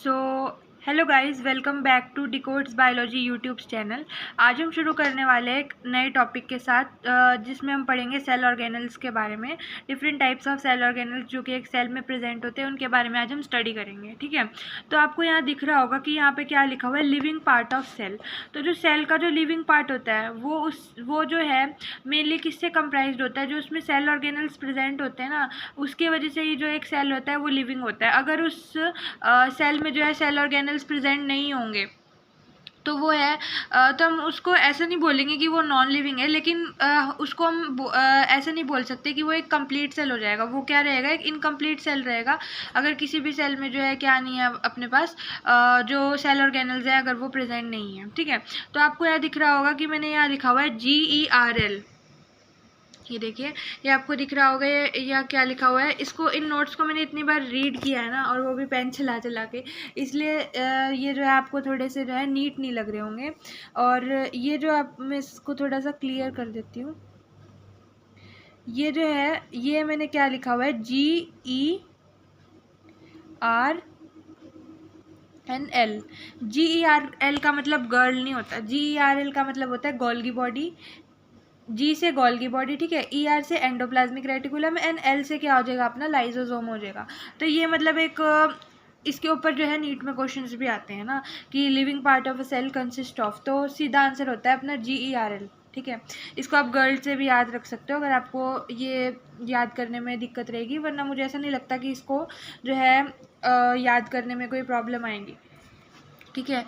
So hello guys, welcome back to decodes biology YouTube channel. आज हम शुरू करने वाले हैं एक नए टॉपिक के साथ, जिसमें हम पढ़ेंगे सेल ऑर्गेनल्स के बारे में। Different types of cell organelles जो कि एक सेल में प्रेजेंट होते हैं, उनके बारे में आज हम स्टडी करेंगे। ठीक है, तो आपको यहाँ दिख रहा होगा कि यहाँ पे क्या लिखा हुआ है, लिविंग पार्ट ऑफ सेल। तो जो सेल का जो लिविंग पार्ट होता है वो जो है मेनली किससे कंप्राइज्ड होता है, जो उसमें सेल ऑर्गेनल्स प्रेजेंट होते हैं ना, उसकी वजह से ही जो एक सेल होता है वो लिविंग होता है। अगर उस सेल में जो है सेल ऑर्गेनल्स प्रेजेंट नहीं होंगे तो वो है तो हम उसको ऐसा नहीं बोलेंगे कि वो नॉन लिविंग है, लेकिन उसको हम ऐसा नहीं बोल सकते कि वो एक कंप्लीट सेल हो जाएगा। वो क्या रहेगा, एक इनकम्प्लीट सेल रहेगा अगर किसी भी सेल में जो है क्या नहीं है अपने पास जो सेल ऑर्गेनल्स है, अगर वो प्रेजेंट नहीं है। ठीक है, तो आपको यहाँ दिख रहा होगा कि मैंने यहाँ लिखा हुआ है GERL। ये देखिए, ये आपको दिख रहा होगा या क्या लिखा हुआ है। इसको इन नोट्स को मैंने इतनी बार रीड किया है ना, और वो भी पेन चला चला के, इसलिए ये जो है आपको थोड़े से जो है नीट नहीं लग रहे होंगे। और ये जो आप, मैं इसको थोड़ा सा क्लियर कर देती हूँ। ये जो है, ये मैंने क्या लिखा हुआ है, GERL। GERL का मतलब गर्ल नहीं होता, GERL का मतलब होता है गोल्गी बॉडी। जी से गोल्गी बॉडी, ठीक है। ER से एंडोप्लाज्मिक रेटिकुलम, एंड L से क्या हो जाएगा अपना, लाइजोसोम हो जाएगा। तो ये मतलब एक इसके ऊपर जो है नीट में क्वेश्चंस भी आते हैं ना कि living part of a cell consist of, तो सीधा आंसर होता है अपना GERL। ठीक है, इसको आप गर्ल से भी याद रख सकते हो अगर आपको ये याद करने में दिक्कत रहेगी, वरना मुझे ऐसा नहीं लगता कि इसको जो है याद करने में कोई प्रॉब्लम आएगी। ठीक है,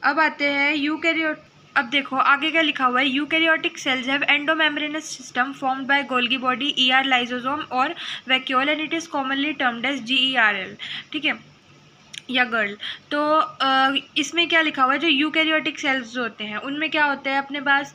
अब आते हैं यूकैरियोट। अब देखो आगे क्या लिखा हुआ है, eukaryotic cells have endomembranous system formed by Golgi body, ER lysosome और vacuole, and it is commonly termed as GERL। ठीक है, या गर्ल। तो इसमें क्या लिखा हुआ है, जो यूकैरियोटिक सेल्स जो होते हैं उनमें क्या होते हैं अपने पास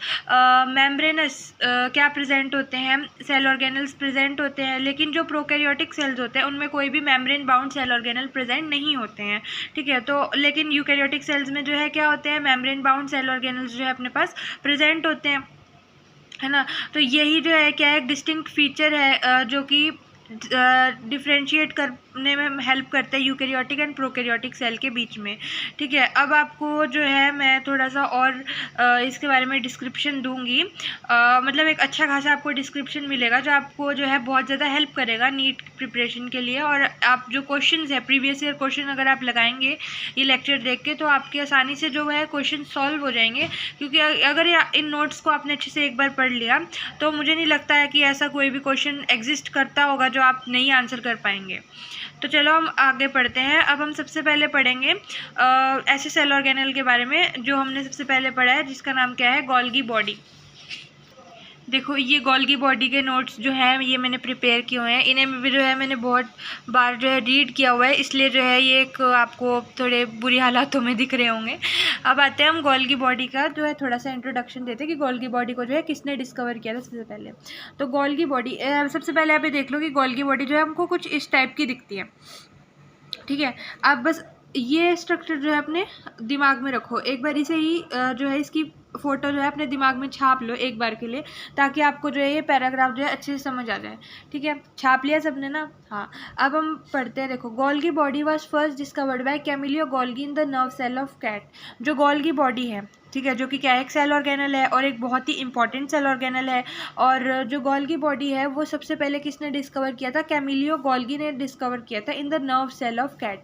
मेम्ब्रेनस क्या प्रेजेंट होते हैं, सेल ऑर्गेनल्स प्रेजेंट होते हैं। लेकिन जो प्रोकैरियोटिक सेल्स होते हैं उनमें कोई भी membrane bound cell organelle present नहीं होते हैं। ठीक है, तो लेकिन यूकैरियोटिक सेल्स में जो है क्या होते हैं, मेम्ब्रेन बाउंड सेल ऑर्गेनल्स जो है अपने पास प्रेजेंट होते हैं, है ना। तो यही जो है क्या है, एक डिस्टिंक्ट फीचर है जो कि डिफ्रेंशिएट करने में हेल्प करता है यूकैरियोटिक एंड प्रोकैरियोटिक सेल के बीच में। ठीक है, अब आपको जो है मैं थोड़ा सा और इसके बारे में डिस्क्रिप्शन दूंगी। मतलब एक अच्छा खासा आपको डिस्क्रिप्शन मिलेगा जो आपको जो है बहुत ज़्यादा हेल्प करेगा नीट प्रिपरेशन के लिए। और आप जो क्वेश्चन है, प्रीवियस ईयर क्वेश्चन अगर आप लगाएंगे ये लेक्चर देख के, तो आपके आसानी से जो है क्वेश्चन सॉल्व हो जाएंगे। क्योंकि अगर इन नोट्स को आपने अच्छे से एक बार पढ़ लिया तो मुझे नहीं लगता है कि ऐसा कोई भी क्वेश्चन एग्जिस्ट करता होगा जो आप नहीं आंसर कर पाएंगे। तो चलो हम आगे पढ़ते हैं। अब हम सबसे पहले पढ़ेंगे ऐसे सेल ऑर्गेनल के बारे में जो हमने सबसे पहले पढ़ा है, जिसका नाम क्या है, गोल्गी बॉडी। देखो ये गोल्गी बॉडी के नोट्स जो हैं ये मैंने प्रिपेयर किए हुए हैं, इन्हें भी जो है मैंने बहुत बार जो है रीड किया हुआ है, इसलिए जो है ये एक आपको थोड़े बुरी हालातों में दिख रहे होंगे। अब आते हैं हम गोल्गी बॉडी का जो है थोड़ा सा इंट्रोडक्शन देते हैं कि गोल्गी बॉडी को जो है किसने डिस्कवर किया था सबसे पहले। तो गोल्गी बॉडी, सबसे पहले आप ये देख लो कि गोल्गी बॉडी जो है हमको कुछ इस टाइप की दिखती है। ठीक है, आप बस ये स्ट्रक्चर जो है अपने दिमाग में रखो, एक बार इसे ही जो है इसकी फ़ोटो जो है अपने दिमाग में छाप लो एक बार के लिए, ताकि आपको जो है ये पैराग्राफ जो है अच्छे से समझ आ जाए। ठीक है, छाप लिया सबने ना। हाँ, अब हम पढ़ते हैं। देखो, Golgi body was first discovered by Camillo Golgi in the nerve cell of cat. जो गोल्गी बॉडी है, ठीक है, जो कि क्या एक सेल ऑर्गेनल है और एक बहुत ही इंपॉर्टेंट सेल ऑर्गेनल है। और जो गोल्गी बॉडी है वो सबसे पहले किसने डिस्कवर किया था, कैमिलियो गोल्गी ने डिस्कवर किया था in the nerve cell of cat.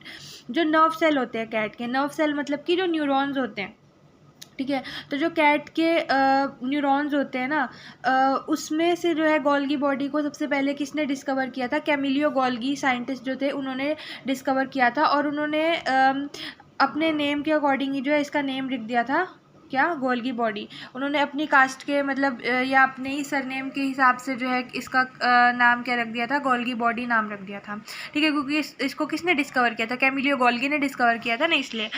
जो नर्व सेल होते हैं कैट के, नर्व सेल मतलब कि जो न्यूरॉन्स होते हैं। ठीक है, तो जो कैट के न्यूरॉन्स होते हैं ना, उसमें से जो है गोल्गी बॉडी को सबसे पहले किसने डिस्कवर किया था, कैमिलियो गोल्गी साइंटिस्ट जो थे उन्होंने डिस्कवर किया था। और उन्होंने अपने नेम के अकॉर्डिंग ही जो है इसका नेम लिख दिया था, क्या, गोल्गी बॉडी। उन्होंने अपनी कास्ट के मतलब या अपने ही सरनेम के हिसाब से जो है इसका नाम क्या रख दिया था, गोल्गी बॉडी नाम रख दिया था। ठीक है, क्योंकि इसको किसने डिस्कवर किया था, कैमिलियो गोल्गी ने डिस्कवर किया था ना, इसलिए।